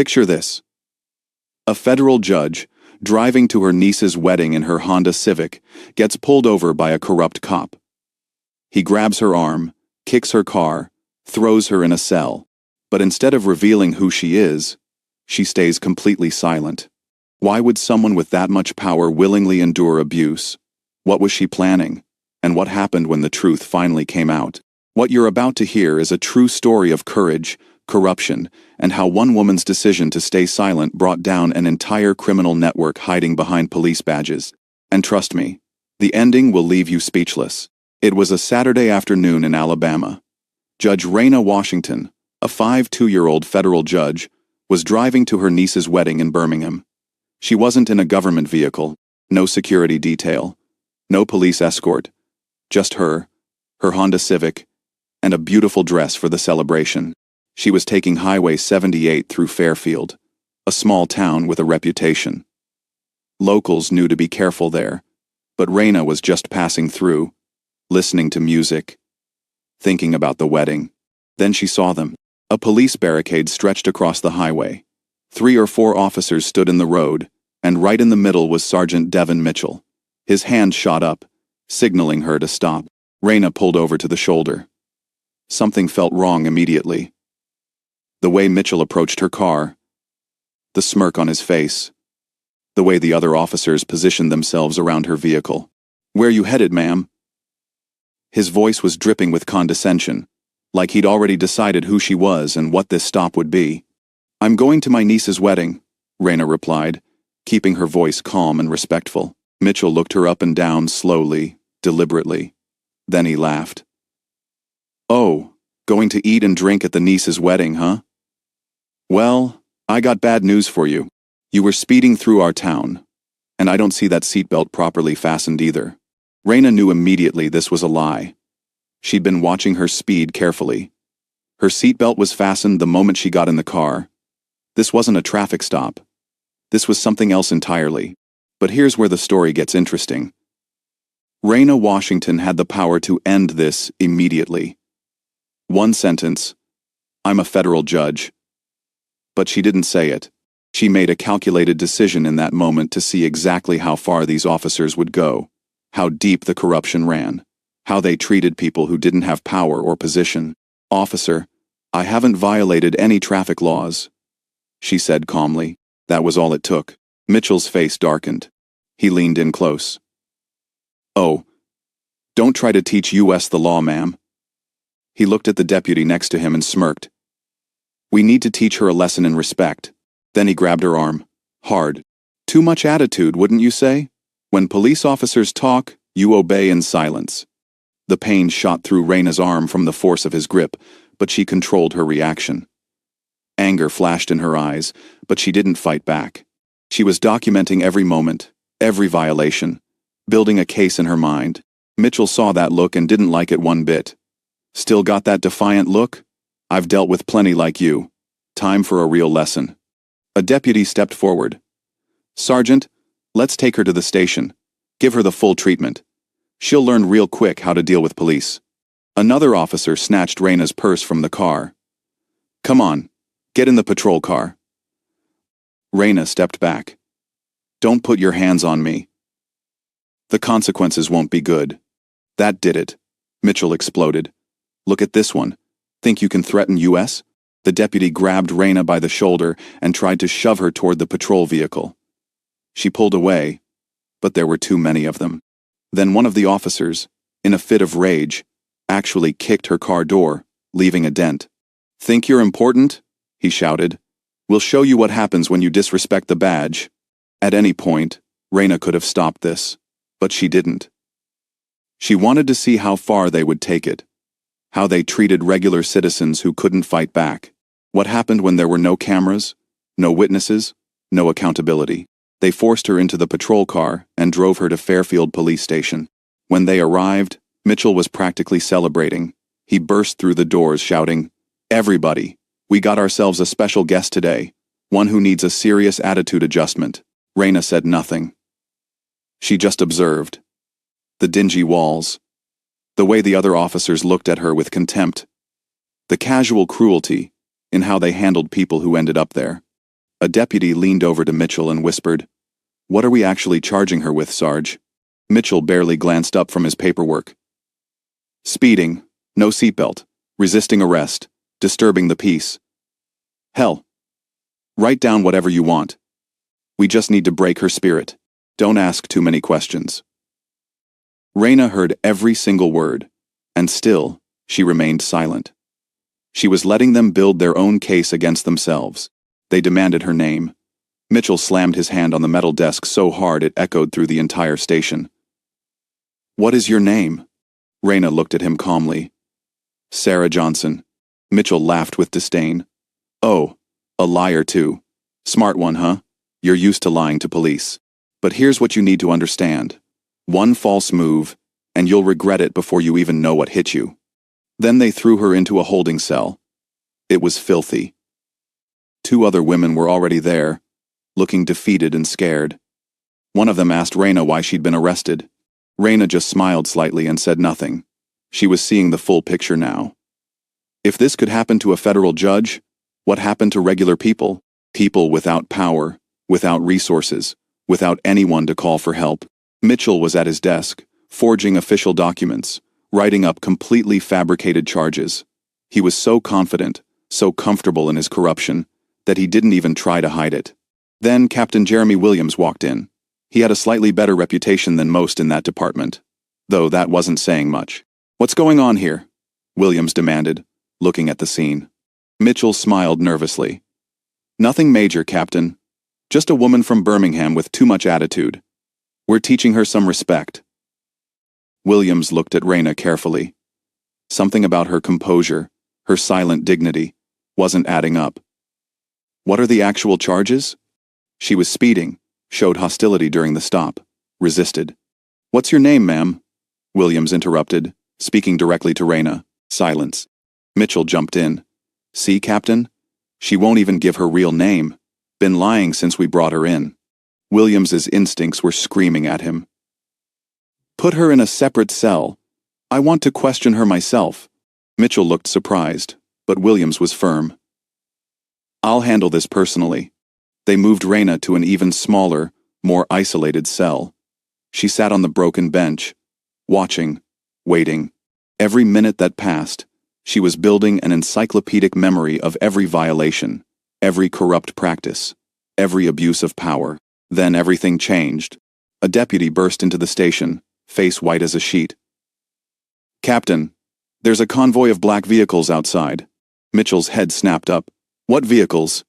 Picture this. A federal judge, driving to her niece's wedding in her Honda Civic, gets pulled over by a corrupt cop. He grabs her arm, kicks her car, throws her in a cell, but instead of revealing who she is, she stays completely silent. Why would someone with that much power willingly endure abuse? What was she planning? And what happened when the truth finally came out? What you're about to hear is a true story of courage, corruption, and how one woman's decision to stay silent brought down an entire criminal network hiding behind police badges. And trust me, the ending will leave you speechless. It was a Saturday afternoon in Alabama. Judge Raina Washington, a 52-year-old federal judge, was driving to her niece's wedding in Birmingham. She wasn't in a government vehicle, no security detail, no police escort, just her Honda Civic, and a beautiful dress for the celebration. She was taking Highway 78 through Fairfield, a small town with a reputation. Locals knew to be careful there, but Raina was just passing through, listening to music, thinking about the wedding. Then she saw them. A police barricade stretched across the highway. 3 or 4 officers stood in the road, and right in the middle was Sergeant Devin Mitchell. His hand shot up, signaling her to stop. Raina pulled over to the shoulder. Something felt wrong immediately. The way Mitchell approached her car, the smirk on his face, the way the other officers positioned themselves around her vehicle. "Where you headed, ma'am?" His voice was dripping with condescension, like he'd already decided who she was and what this stop would be. "I'm going to my niece's wedding," Raina replied, keeping her voice calm and respectful. Mitchell looked her up and down slowly, deliberately. Then he laughed. "Oh, going to eat and drink at the niece's wedding, huh? Well, I got bad news for you. You were speeding through our town, and I don't see that seatbelt properly fastened either." Raina knew immediately this was a lie. She'd been watching her speed carefully. Her seatbelt was fastened the moment she got in the car. This wasn't a traffic stop. This was something else entirely. But here's where the story gets interesting. Raina Washington had the power to end this immediately. One sentence, "I'm a federal judge." But she didn't say it. She made a calculated decision in that moment to see exactly how far these officers would go, how deep the corruption ran, how they treated people who didn't have power or position. "Officer, I haven't violated any traffic laws," she said calmly. That was all it took. Mitchell's face darkened. He leaned in close. "Oh, don't try to teach us the law, ma'am." He looked at the deputy next to him and smirked. "We need to teach her a lesson in respect." Then he grabbed her arm. Hard. "Too much attitude, wouldn't you say? When police officers talk, you obey in silence." The pain shot through Raina's arm from the force of his grip, but she controlled her reaction. Anger flashed in her eyes, but she didn't fight back. She was documenting every moment, every violation, building a case in her mind. Mitchell saw that look and didn't like it one bit. "Still got that defiant look? I've dealt with plenty like you. Time for a real lesson." A deputy stepped forward. "Sergeant, let's take her to the station. Give her the full treatment. She'll learn real quick how to deal with police." Another officer snatched Raina's purse from the car. "Come on, get in the patrol car." Raina stepped back. "Don't put your hands on me. The consequences won't be good." "That did it," Mitchell exploded. "Look at this one. Think you can threaten us?" The deputy grabbed Raina by the shoulder and tried to shove her toward the patrol vehicle. She pulled away, but there were too many of them. Then one of the officers, in a fit of rage, actually kicked her car door, leaving a dent. "Think you're important?" he shouted. "We'll show you what happens when you disrespect the badge." At any point, Raina could have stopped this, but she didn't. She wanted to see how far they would take it, how they treated regular citizens who couldn't fight back. What happened when there were no cameras, no witnesses, no accountability? They forced her into the patrol car and drove her to Fairfield Police Station. When they arrived, Mitchell was practically celebrating. He burst through the doors shouting, "Everybody, we got ourselves a special guest today, one who needs a serious attitude adjustment." Raina said nothing. She just observed. The dingy walls, the way the other officers looked at her with contempt, the casual cruelty in how they handled people who ended up there. A deputy leaned over to Mitchell and whispered, "What are we actually charging her with, Sarge?" Mitchell barely glanced up from his paperwork. "Speeding, no seatbelt, resisting arrest, disturbing the peace." "Hell. Write down whatever you want. We just need to break her spirit. Don't ask too many questions." Raina heard every single word, and still, she remained silent. She was letting them build their own case against themselves. They demanded her name. Mitchell slammed his hand on the metal desk so hard it echoed through the entire station. "What is your name?" Raina looked at him calmly. "Sarah Johnson." Mitchell laughed with disdain. "Oh, a liar too. Smart one, huh? You're used to lying to police. But here's what you need to understand. One false move, and you'll regret it before you even know what hit you." Then they threw her into a holding cell. It was filthy. 2 other women were already there, looking defeated and scared. One of them asked Raina why she'd been arrested. Raina just smiled slightly and said nothing. She was seeing the full picture now. If this could happen to a federal judge, what happened to regular people? People without power, without resources, without anyone to call for help. Mitchell was at his desk, forging official documents, writing up completely fabricated charges. He was so confident, so comfortable in his corruption, that he didn't even try to hide it. Then Captain Jeremy Williams walked in. He had a slightly better reputation than most in that department, though that wasn't saying much. "What's going on here?" Williams demanded, looking at the scene. Mitchell smiled nervously. "Nothing major, Captain. Just a woman from Birmingham with too much attitude. We're teaching her some respect." Williams looked at Raina carefully. Something about her composure, her silent dignity, wasn't adding up. "What are the actual charges?" "She was speeding, showed hostility during the stop, resisted." "What's your name, ma'am?" Williams interrupted, speaking directly to Raina. Silence. Mitchell jumped in. "See, Captain? She won't even give her real name. Been lying since we brought her in." Williams's instincts were screaming at him. "Put her in a separate cell. I want to question her myself." Mitchell looked surprised, but Williams was firm. "I'll handle this personally." They moved Raina to an even smaller, more isolated cell. She sat on the broken bench, watching, waiting. Every minute that passed, she was building an encyclopedic memory of every violation, every corrupt practice, every abuse of power. Then everything changed. A deputy burst into the station, face white as a sheet. "Captain, there's a convoy of black vehicles outside." Mitchell's head snapped up. "What vehicles?"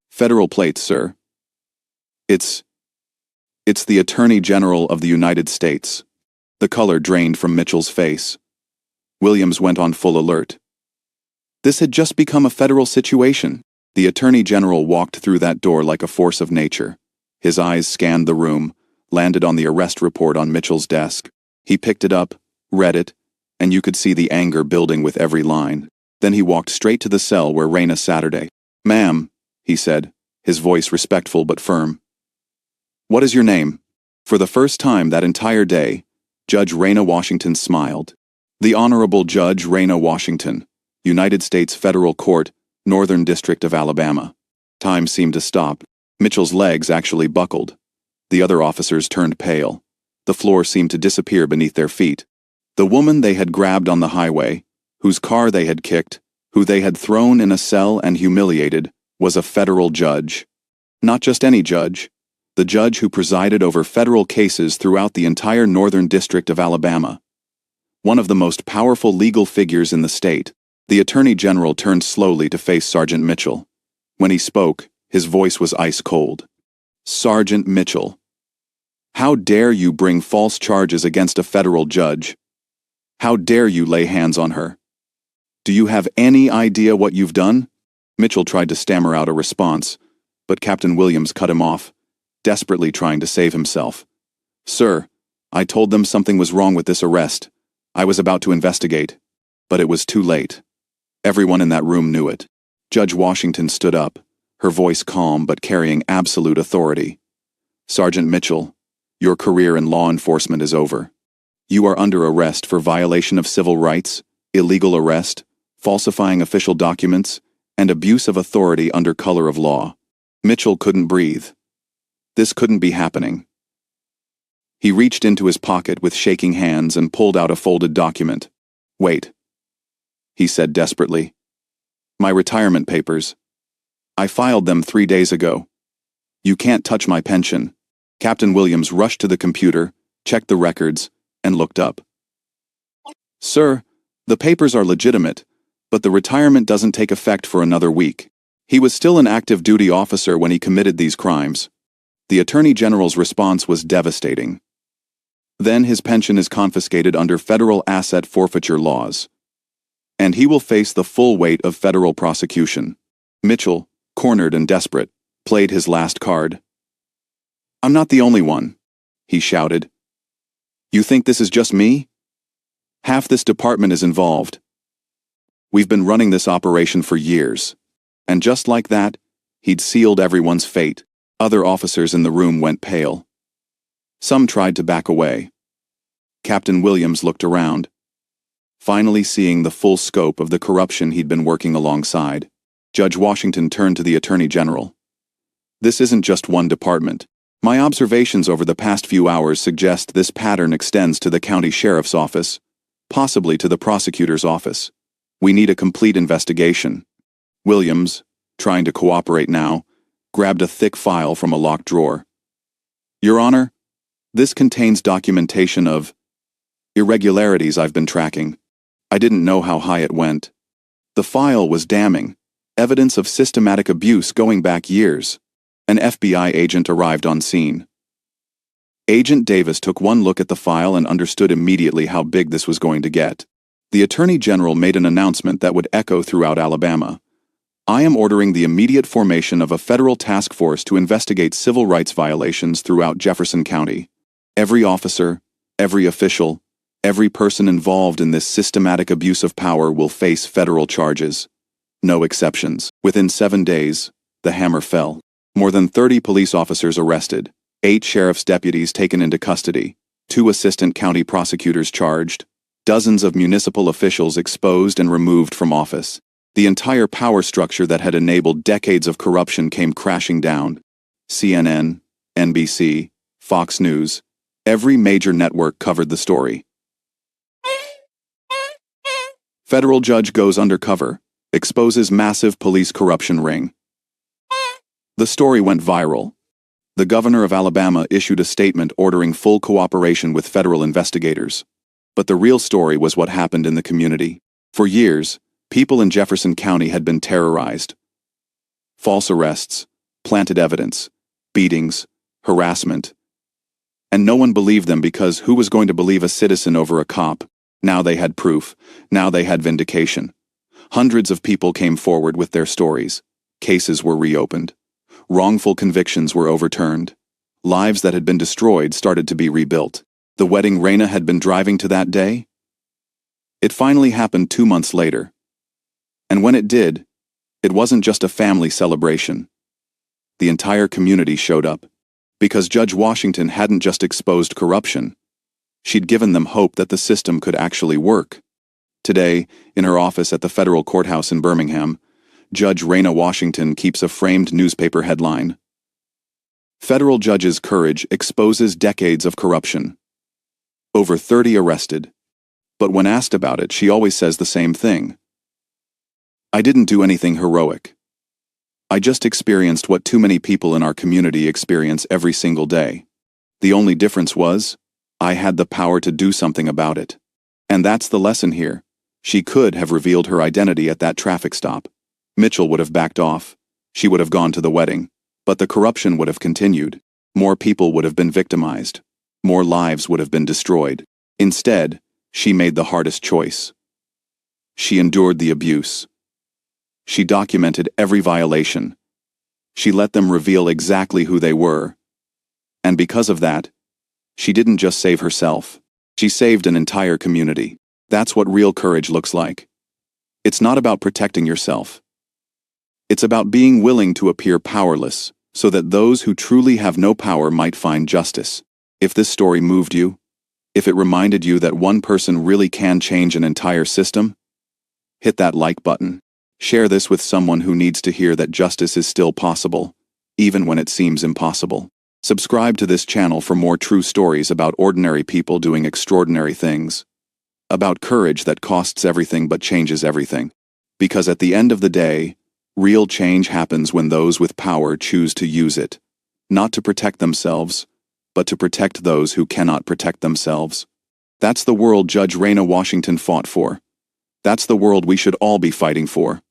"Federal plates, sir." It's the Attorney General of the United States." The color drained from Mitchell's face. Williams went on full alert. This had just become a federal situation. The Attorney General walked through that door like a force of nature. His eyes scanned the room, landed on the arrest report on Mitchell's desk. He picked it up, read it, and you could see the anger building with every line. Then he walked straight to the cell where Raina Saturday. "Ma'am," he said, his voice respectful but firm. "What is your name?" For the first time that entire day, Judge Raina Washington smiled. "The Honorable Judge Raina Washington, United States Federal Court, Northern District of Alabama." Time seemed to stop. Mitchell's legs actually buckled. The other officers turned pale. The floor seemed to disappear beneath their feet. The woman they had grabbed on the highway, whose car they had kicked, who they had thrown in a cell and humiliated, was a federal judge. Not just any judge. The judge who presided over federal cases throughout the entire Northern District of Alabama. One of the most powerful legal figures in the state. The Attorney General turned slowly to face Sergeant Mitchell. When he spoke, his voice was ice cold. "Sergeant Mitchell, how dare you bring false charges against a federal judge? How dare you lay hands on her? Do you have any idea what you've done?" Mitchell tried to stammer out a response, but Captain Williams cut him off, desperately trying to save himself. "Sir, I told them something was wrong with this arrest. I was about to investigate, but it was too late." Everyone in that room knew it. Judge Washington stood up, her voice calm but carrying absolute authority. "Sergeant Mitchell, your career in law enforcement is over. You are under arrest for violation of civil rights, illegal arrest, falsifying official documents, and abuse of authority under color of law. Mitchell couldn't breathe. This couldn't be happening. He reached into his pocket with shaking hands and pulled out a folded document. "Wait," he said desperately. "My retirement papers. I filed them 3 days ago. You can't touch my pension." Captain Williams rushed to the computer, checked the records, and looked up. "Sir, the papers are legitimate, but the retirement doesn't take effect for another week. He was still an active duty officer when he committed these crimes." The Attorney General's response was devastating. "Then his pension is confiscated under federal asset forfeiture laws. And he will face the full weight of federal prosecution." Mitchell, cornered and desperate, played his last card. "I'm not the only one," he shouted. "You think this is just me? Half this department is involved. We've been running this operation for years." And just like that, he'd sealed everyone's fate. Other officers in the room went pale. Some tried to back away. Captain Williams looked around, finally seeing the full scope of the corruption he'd been working alongside. Judge Washington turned to the Attorney General. "This isn't just one department. My observations over the past few hours suggest this pattern extends to the county sheriff's office, possibly to the prosecutor's office. We need a complete investigation." Williams, trying to cooperate now, grabbed a thick file from a locked drawer. "Your Honor, this contains documentation of irregularities I've been tracking. I didn't know how high it went." The file was damning, evidence of systematic abuse going back years. An FBI agent arrived on scene. Agent Davis took one look at the file and understood immediately how big this was going to get. The Attorney General made an announcement that would echo throughout Alabama. "I am ordering the immediate formation of a federal task force to investigate civil rights violations throughout Jefferson County. Every officer, every official, every person involved in this systematic abuse of power will face federal charges. No exceptions." Within 7 days, the hammer fell. More than 30 police officers arrested, 8 sheriff's deputies taken into custody, 2 assistant county prosecutors charged, dozens of municipal officials exposed and removed from office. The entire power structure that had enabled decades of corruption came crashing down. CNN, NBC, Fox News, every major network covered the story. Federal judge goes undercover, exposes massive police corruption ring. The story went viral. The governor of Alabama issued a statement ordering full cooperation with federal investigators. But the real story was what happened in the community. For years, people in Jefferson County had been terrorized. False arrests, planted evidence, beatings, harassment. And no one believed them because who was going to believe a citizen over a cop? Now they had proof. Now they had vindication. Hundreds of people came forward with their stories. Cases were reopened. Wrongful convictions were overturned. Lives that had been destroyed started to be rebuilt. The wedding Raina had been driving to that day? It finally happened 2 months later. And when it did, it wasn't just a family celebration. The entire community showed up. Because Judge Washington hadn't just exposed corruption. She'd given them hope that the system could actually work. Today, in her office at the federal courthouse in Birmingham, Judge Raina Washington keeps a framed newspaper headline. "Federal Judge's Courage Exposes Decades of Corruption." Over 30 arrested. But when asked about it, she always says the same thing. "I didn't do anything heroic. I just experienced what too many people in our community experience every single day. The only difference was, I had the power to do something about it." And that's the lesson here. She could have revealed her identity at that traffic stop. Mitchell would have backed off. She would have gone to the wedding. But the corruption would have continued. More people would have been victimized. More lives would have been destroyed. Instead, she made the hardest choice. She endured the abuse. She documented every violation. She let them reveal exactly who they were. And because of that, she didn't just save herself. She saved an entire community. That's what real courage looks like. It's not about protecting yourself. It's about being willing to appear powerless, so that those who truly have no power might find justice. If this story moved you, if it reminded you that one person really can change an entire system, hit that like button. Share this with someone who needs to hear that justice is still possible, even when it seems impossible. Subscribe to this channel for more true stories about ordinary people doing extraordinary things. About courage that costs everything but changes everything. Because at the end of the day, real change happens when those with power choose to use it, not to protect themselves, but to protect those who cannot protect themselves. That's the world Judge Raina Washington fought for. That's the world we should all be fighting for.